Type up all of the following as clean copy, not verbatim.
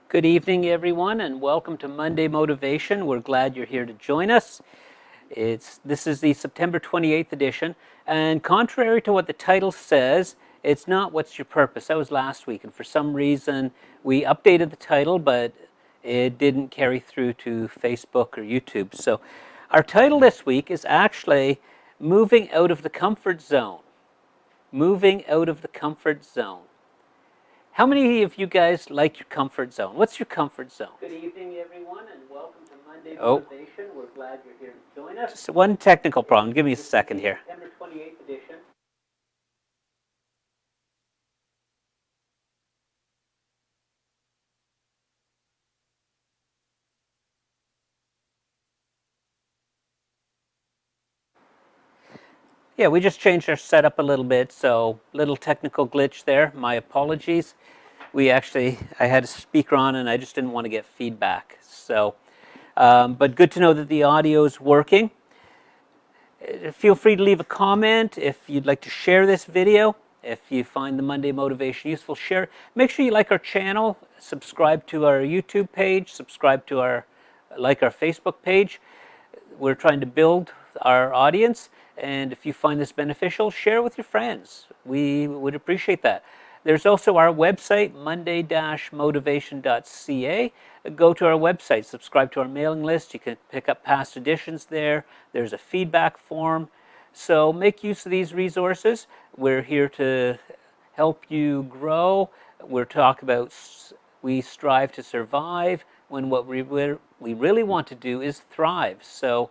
Good evening, everyone, and welcome to Monday Motivation. We're glad you're here to join us. This is the September 28th edition, and contrary to what the title says, it's not what's your purpose. That was last week, and for some reason we updated the title, but it didn't carry through to Facebook or YouTube. So our title this week is actually Moving Out of the Comfort Zone. Moving out of the comfort zone. How many of you guys like your comfort zone? What's your comfort zone? Good evening, everyone, and welcome to Monday Motivation. We're glad you're here to join us. Just one technical problem. Give me a second here. September 28th edition. Yeah, we just changed our setup a little bit, so little technical glitch there. My apologies. I had a speaker on and I just didn't want to get feedback. But good to know that the audio is working. Feel free to leave a comment if you'd like to share this video. If you find the Monday Motivation useful, share. Make sure you like our channel, subscribe to our YouTube page, like our Facebook page. We're trying to build our audience, and if you find this beneficial, share with your friends. We would appreciate that. There's also our website, monday-motivation.ca. Go to our website, subscribe to our mailing list. You can pick up past editions there. There's a feedback form. So make use of these resources. We're here to help you grow. We strive to survive when what we really want to do is thrive. So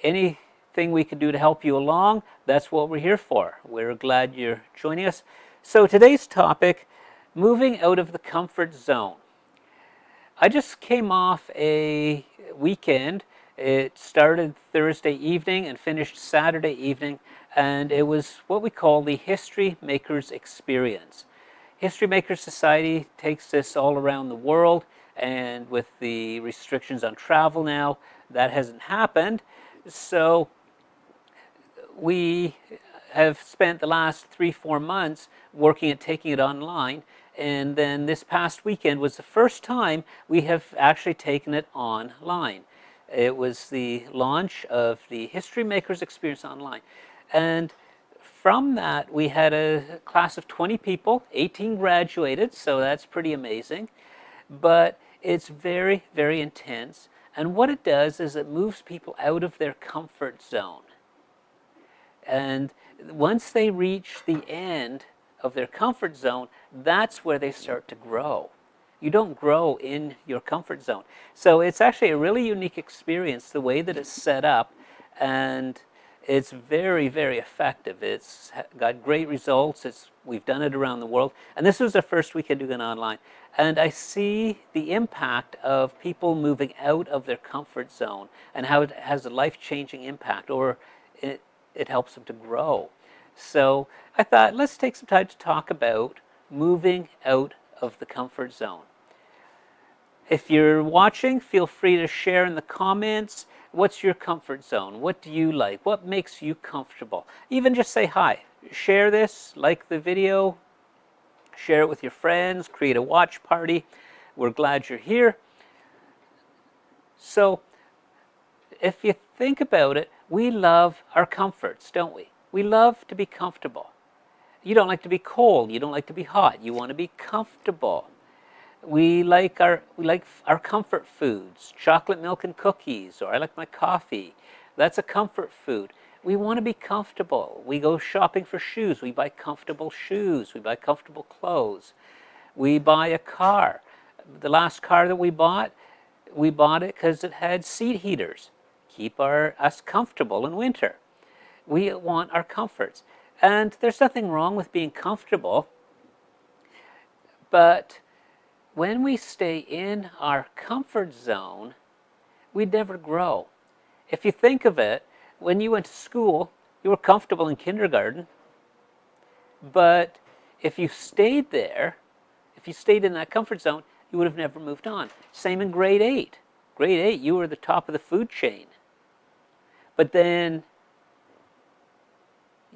anything we can do to help you along, that's what we're here for. We're glad you're joining us. So today's topic, moving out of the comfort zone. I just came off a weekend. It started Thursday evening and finished Saturday evening, and it was what we call the History Makers Experience. History Makers Society takes this all around the world, and with the restrictions on travel now, that hasn't happened. So we have spent the last 3-4 months working at taking it online, and then this past weekend was the first time we have actually taken it online. It was the launch of the History Makers Experience online, and from that we had a class of 20 people, 18 graduated, so that's pretty amazing, but it's very, very intense, and what it does is it moves people out of their comfort zone. And once they reach the end of their comfort zone, that's where they start to grow. You don't grow in your comfort zone. So it's actually a really unique experience, the way that it's set up, and it's very, very effective. It's got great results. We've done it around the world, and this was the first weekend doing it online. And I see the impact of people moving out of their comfort zone and how it has a life-changing impact, or it helps them to grow. So I thought, let's take some time to talk about moving out of the comfort zone. If you're watching, feel free to share in the comments. What's your comfort zone? What do you like? What makes you comfortable? Even just say hi. Share this, like the video, share it with your friends, create a watch party. We're glad you're here. So if you think about it, we love our comforts, don't we? We love to be comfortable. You don't like to be cold. You don't like to be hot. You want to be comfortable. We like our comfort foods, chocolate milk and cookies, or I like my coffee. That's a comfort food. We want to be comfortable. We go shopping for shoes. We buy comfortable shoes. We buy comfortable clothes. We buy a car. The last car that we bought it because it had seat heaters. Keep us comfortable in winter. We want our comforts. And there's nothing wrong with being comfortable, but when we stay in our comfort zone, we never grow. If you think of it, when you went to school, you were comfortable in kindergarten, but if you stayed there, if you stayed in that comfort zone, you would have never moved on. Same in grade 8. Grade 8, you were the top of the food chain. But then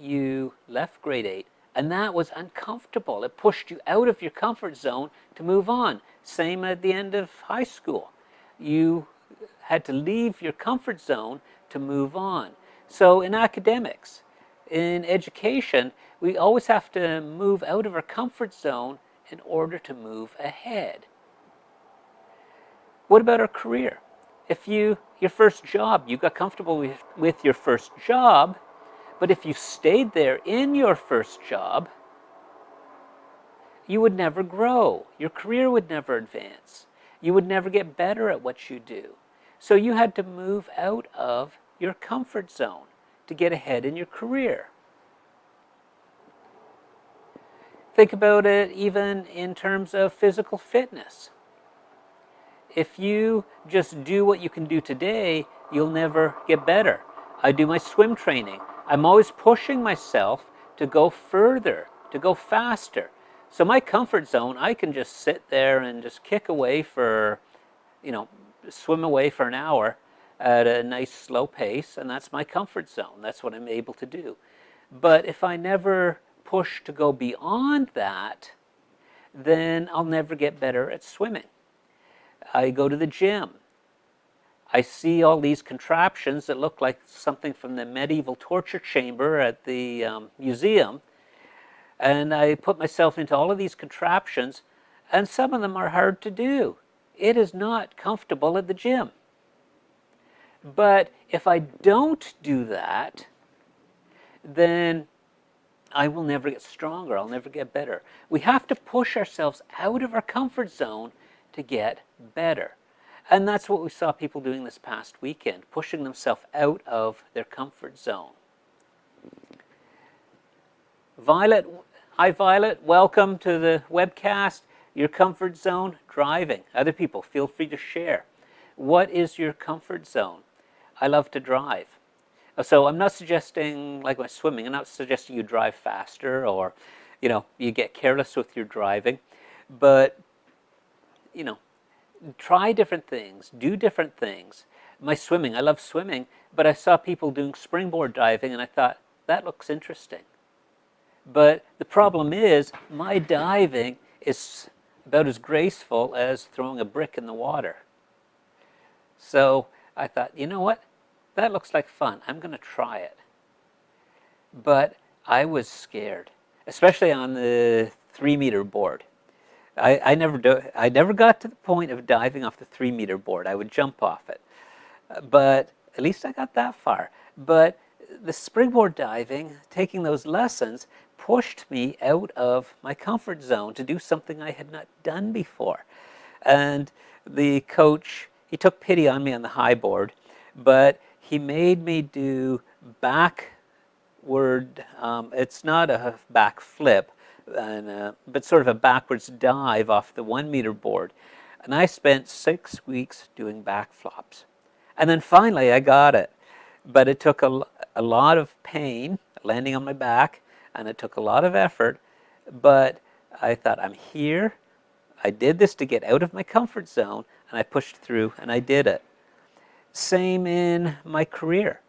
you left grade 8, and that was uncomfortable. It pushed you out of your comfort zone to move on. Same at the end of high school. You had to leave your comfort zone to move on. So in academics, in education, we always have to move out of our comfort zone in order to move ahead. What about our career? If your first job, you got comfortable with your first job, but if you stayed there in your first job, you would never grow. Your career would never advance. You would never get better at what you do. So you had to move out of your comfort zone to get ahead in your career. Think about it even in terms of physical fitness. If you just do what you can do today, you'll never get better. I do my swim training. I'm always pushing myself to go further, to go faster. So my comfort zone, I can just sit there and just kick away for, swim away for an hour at a nice slow pace, and that's my comfort zone. That's what I'm able to do. But if I never push to go beyond that, then I'll never get better at swimming. I go to the gym. I see all these contraptions that look like something from the medieval torture chamber at the museum. And I put myself into all of these contraptions, and some of them are hard to do. It is not comfortable at the gym. But if I don't do that, then I will never get stronger. I'll never get better. We have to push ourselves out of our comfort zone to get better. And that's what we saw people doing this past weekend, pushing themselves out of their comfort zone. Violet, hi Violet, welcome to the webcast. Your comfort zone, driving. Other people, feel free to share. What is your comfort zone? I love to drive. So I'm not suggesting, like my swimming, I'm not suggesting you drive faster or, you get careless with your driving. But, try different things, do different things. My swimming, I love swimming, but I saw people doing springboard diving and I thought, that looks interesting. But the problem is, my diving is about as graceful as throwing a brick in the water. So I thought, you know what? That looks like fun. I'm going to try it. But I was scared, especially on the 3-meter board. I never got to the point of diving off the 3-meter board. I would jump off it. But at least I got that far. But the springboard diving, taking those lessons, pushed me out of my comfort zone to do something I had not done before. And the coach, he took pity on me on the high board, but he made me do backward, it's not a back flip, but sort of a backwards dive off the 1-meter board. And I spent 6 weeks doing back flops. And then finally I got it. But it took a lot of pain landing on my back, and it took a lot of effort. But I thought, I'm here. I did this to get out of my comfort zone, and I pushed through, and I did it. Same in my career.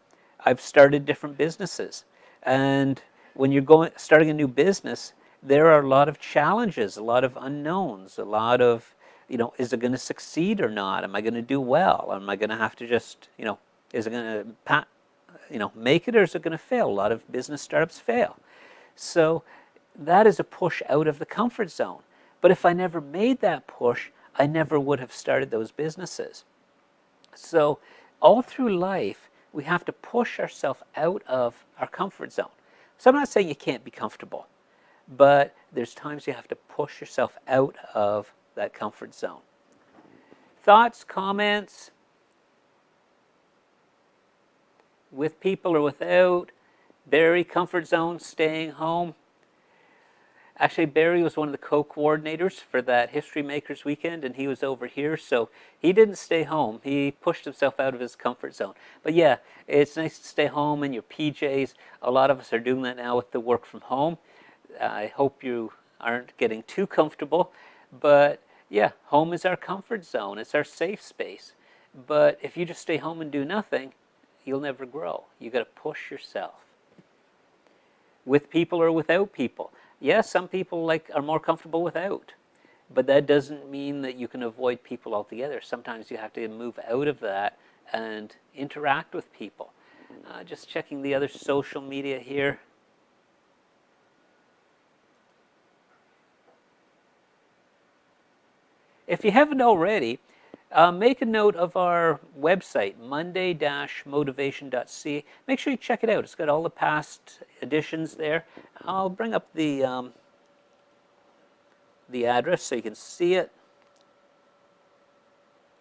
I've started different businesses. And when you're starting a new business, there are a lot of challenges, a lot of unknowns, a lot of, is it going to succeed or not? Am I going to do well? Am I going to have to just, is it going to, make it, or is it going to fail? A lot of business startups fail. So that is a push out of the comfort zone. But if I never made that push, I never would have started those businesses. So all through life, we have to push ourselves out of our comfort zone. So I'm not saying you can't be comfortable, but there's times you have to push yourself out of that comfort zone. Thoughts, comments? With people or without? Barry, comfort zone, staying home. Actually, Barry was one of the co-coordinators for that History Makers weekend, and he was over here, so he didn't stay home. He pushed himself out of his comfort zone. But yeah, it's nice to stay home in your PJs. A lot of us are doing that now with the work from home. I hope you aren't getting too comfortable, but yeah, home is our comfort zone. It's our safe space. But if you just stay home and do nothing, you'll never grow. You got to push yourself. With people or without people. Yes, some people are more comfortable without. But that doesn't mean that you can avoid people altogether. Sometimes you have to move out of that and interact with people. Just checking the other social media here. If you haven't already, make a note of our website, monday-motivation.ca. Make sure you check it out. It's got all the past editions there. I'll bring up the address so you can see it.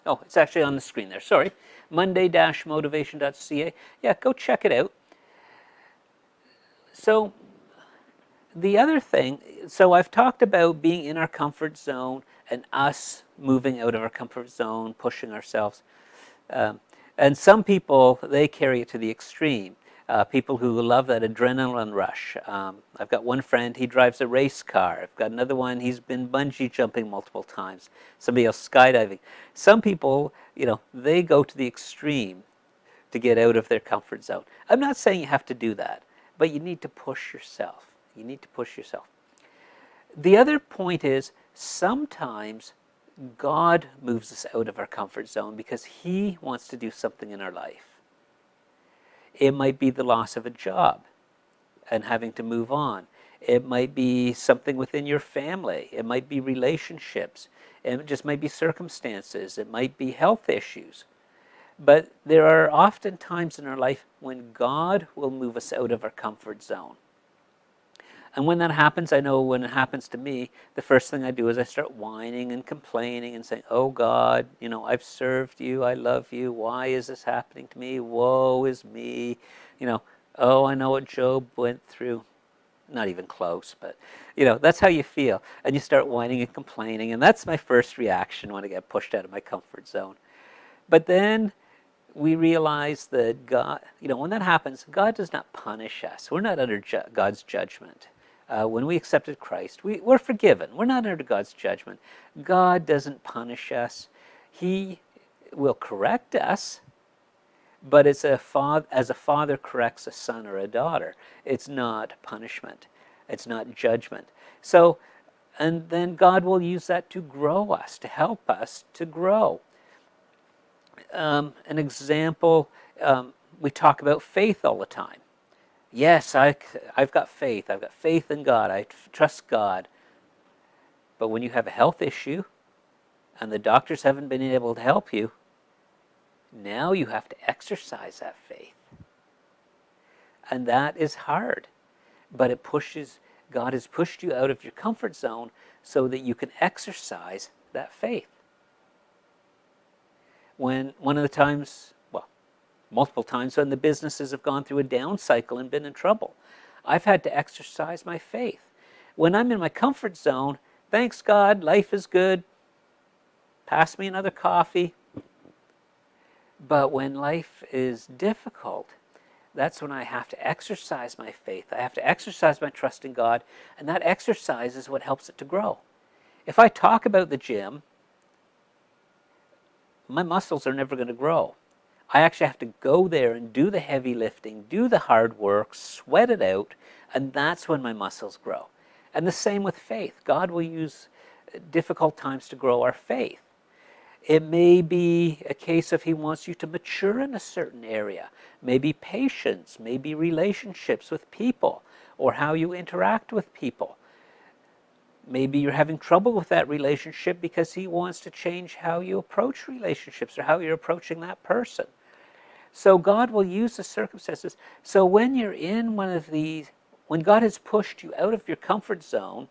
Oh, it's actually on the screen there. Sorry. monday-motivation.ca. Yeah, go check it out. So the other thing, so I've talked about being in our comfort zone and us moving out of our comfort zone, pushing ourselves. And some people, they carry it to the extreme. People who love that adrenaline rush. I've got one friend, he drives a race car. I've got another one, he's been bungee jumping multiple times. Somebody else skydiving. Some people, they go to the extreme to get out of their comfort zone. I'm not saying you have to do that, but you need to push yourself. You need to push yourself. The other point is sometimes God moves us out of our comfort zone because He wants to do something in our life. It might be the loss of a job and having to move on. It might be something within your family. It might be relationships. It just might be circumstances. It might be health issues. But there are often times in our life when God will move us out of our comfort zone. And when that happens, I know when it happens to me, the first thing I do is I start whining and complaining and saying, oh God, I've served you, I love you, why is this happening to me? Woe is me. Oh, I know what Job went through. Not even close, but that's how you feel. And you start whining and complaining, and that's my first reaction when I get pushed out of my comfort zone. But then we realize that God, when that happens, God does not punish us. We're not under God's judgment. When we accepted Christ, we're forgiven. We're not under God's judgment. God doesn't punish us. He will correct us, but it's as a father corrects a son or a daughter. It's not punishment. It's not judgment. So, and then God will use that to grow us, to help us to grow. An example, we talk about faith all the time. Yes, I've got faith. I've got faith in God. I trust God. But when you have a health issue and the doctors haven't been able to help you, now you have to exercise that faith. And that is hard. But God has pushed you out of your comfort zone so that you can exercise that faith. When one of the times, multiple times when the businesses have gone through a down cycle and been in trouble, I've had to exercise my faith. When I'm in my comfort zone, thanks God, life is good. Pass me another coffee. But when life is difficult, that's when I have to exercise my faith. I have to exercise my trust in God, and that exercise is what helps it to grow. If I talk about the gym, my muscles are never going to grow. I actually have to go there and do the heavy lifting, do the hard work, sweat it out, and that's when my muscles grow. And the same with faith. God will use difficult times to grow our faith. It may be a case of He wants you to mature in a certain area. Maybe patience, maybe relationships with people, or how you interact with people. Maybe you're having trouble with that relationship because He wants to change how you approach relationships or how you're approaching that person. So God will use the circumstances. So when you're in one of these, when God has pushed you out of your comfort zone,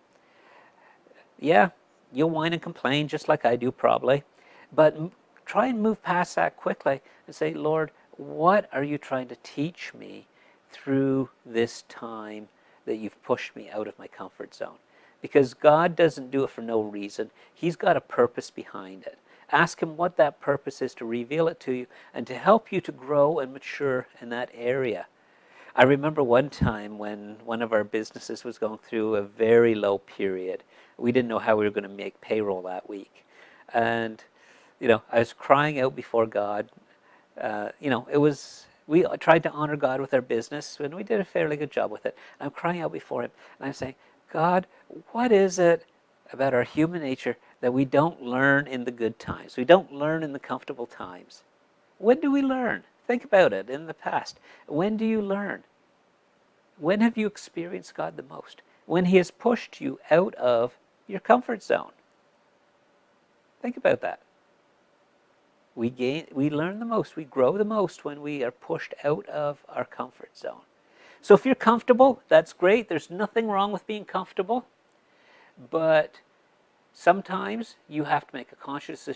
yeah, you'll whine and complain just like I do probably. But try and move past that quickly and say, Lord, what are you trying to teach me through this time that you've pushed me out of my comfort zone? Because God doesn't do it for no reason. He's got a purpose behind it. Ask Him what that purpose is to reveal it to you and to help you to grow and mature in that area. I remember one time when one of our businesses was going through a very low period. We didn't know how we were going to make payroll that week. And, I was crying out before God. We tried to honor God with our business, and we did a fairly good job with it. I'm crying out before Him, and I'm saying, God, what is it about our human nature that we don't learn in the good times. We don't learn in the comfortable times. When do we learn? Think about it in the past. When do you learn? When have you experienced God the most? When He has pushed you out of your comfort zone. Think about that. We learn the most, we grow the most when we are pushed out of our comfort zone. So if you're comfortable, that's great. There's nothing wrong with being comfortable. But sometimes you have to make a conscious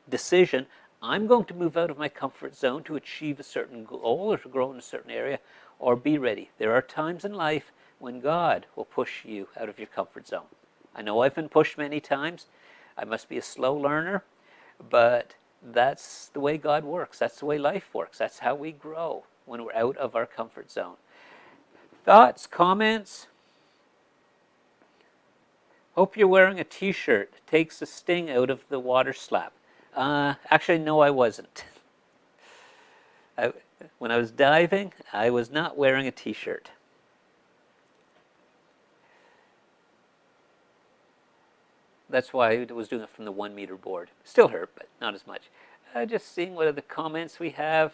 decision. I'm going to move out of my comfort zone to achieve a certain goal or to grow in a certain area, or be ready. There are times in life when God will push you out of your comfort zone. I know I've been pushed many times. I must be a slow learner, but that's the way God works. That's the way life works. That's how we grow, when we're out of our comfort zone. Thoughts, comments? Hope you're wearing a t-shirt. Takes the sting out of the water slap. Actually, no, I wasn't. When I was diving, I was not wearing a t-shirt. That's why I was doing it from the 1 meter board. Still hurt, but not as much. Just seeing what other comments we have.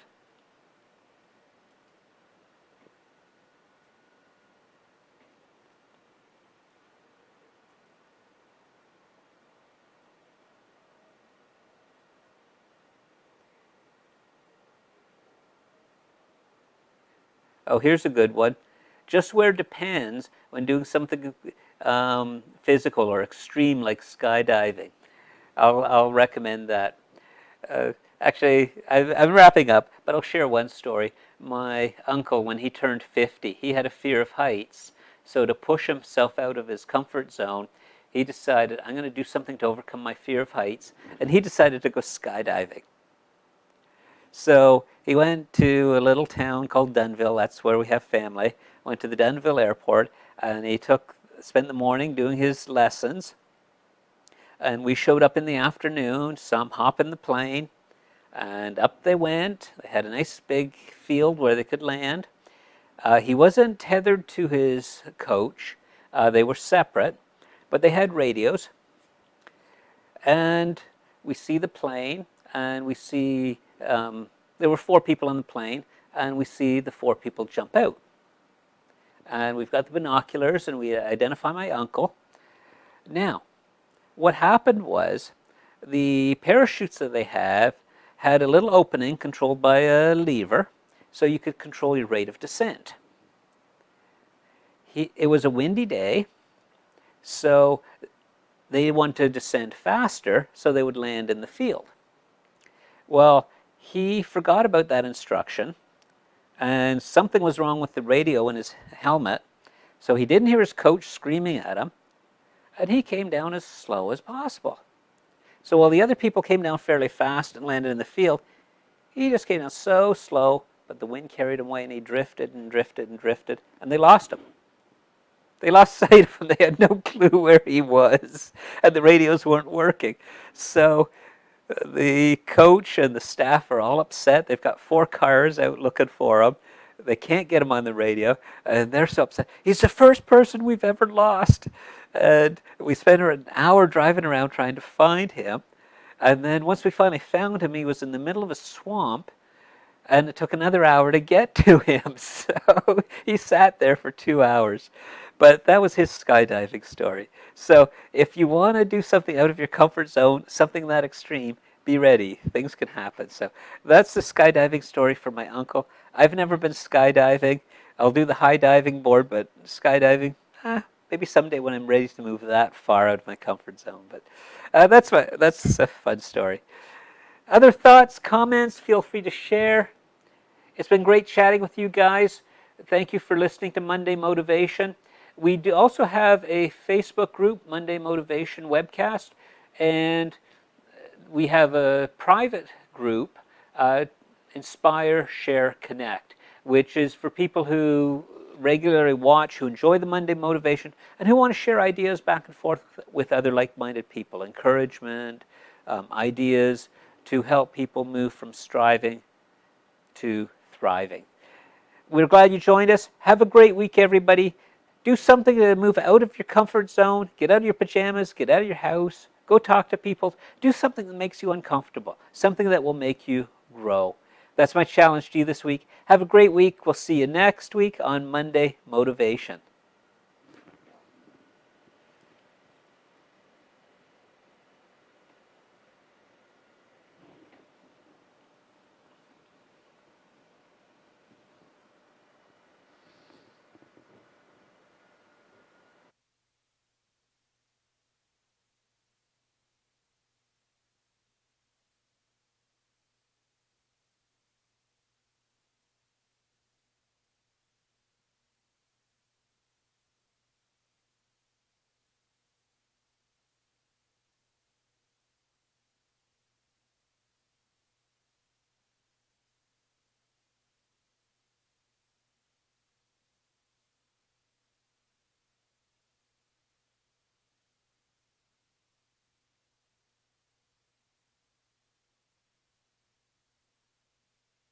Oh, here's a good one. Just wear depends when doing something physical or extreme like skydiving. I'll recommend that. Actually, I'm wrapping up, but I'll share one story. My uncle, when he turned 50, he had a fear of heights. So to push himself out of his comfort zone, he decided, I'm going to do something to overcome my fear of heights. And he decided to go skydiving. So he went to a little town called Dunnville. That's where we have family. Went to the Dunnville airport, and he spent the morning doing his lessons. And we showed up in the afternoon, saw him hop in the plane, and up they went. They had a nice big field where they could land. He wasn't tethered to his coach. They were separate, but they had radios. And we see the plane, and we see there were 4 people on the plane, and we see the 4 people jump out. And we've got the binoculars, and we identify my uncle. Now, what happened was the parachutes that they have had a little opening controlled by a lever, so you could control your rate of descent. It was a windy day, so they wanted to descend faster so they would land in the field. Well, he forgot about that instruction, and something was wrong with the radio in his helmet, so he didn't hear his coach screaming at him, and he came down as slow as possible. So while the other people came down fairly fast and landed in the field, he just came down so slow, but the wind carried him away, and he drifted and drifted and drifted, and they lost him. They lost sight of him. They had no clue where he was, and the radios weren't working. So the coach and the staff are all upset. They've got 4 cars out looking for him. They can't get him on the radio, and they're so upset. He's the first person we've ever lost. And we spent an hour driving around trying to find him. And then once we finally found him, he was in the middle of a swamp, and it took another hour to get to him. So he sat there for 2 hours. But that was his skydiving story. So if you want to do something out of your comfort zone, something that extreme, be ready. Things can happen. So that's the skydiving story for my uncle. I've never been skydiving. I'll do the high diving board, but skydiving, maybe someday when I'm ready to move that far out of my comfort zone. But that's a fun story. Other thoughts, comments, feel free to share. It's been great chatting with you guys. Thank you for listening to Monday Motivation. We do also have a Facebook group, Monday Motivation Webcast, and we have a private group, Inspire, Share, Connect, which is for people who regularly watch, who enjoy the Monday Motivation, and who want to share ideas back and forth with other like-minded people, encouragement, ideas to help people move from striving to thriving. We're glad you joined us. Have a great week, everybody. Do something to move out of your comfort zone. Get out of your pajamas. Get out of your house. Go talk to people. Do something that makes you uncomfortable, something that will make you grow. That's my challenge to you this week. Have a great week. We'll see you next week on Monday Motivation.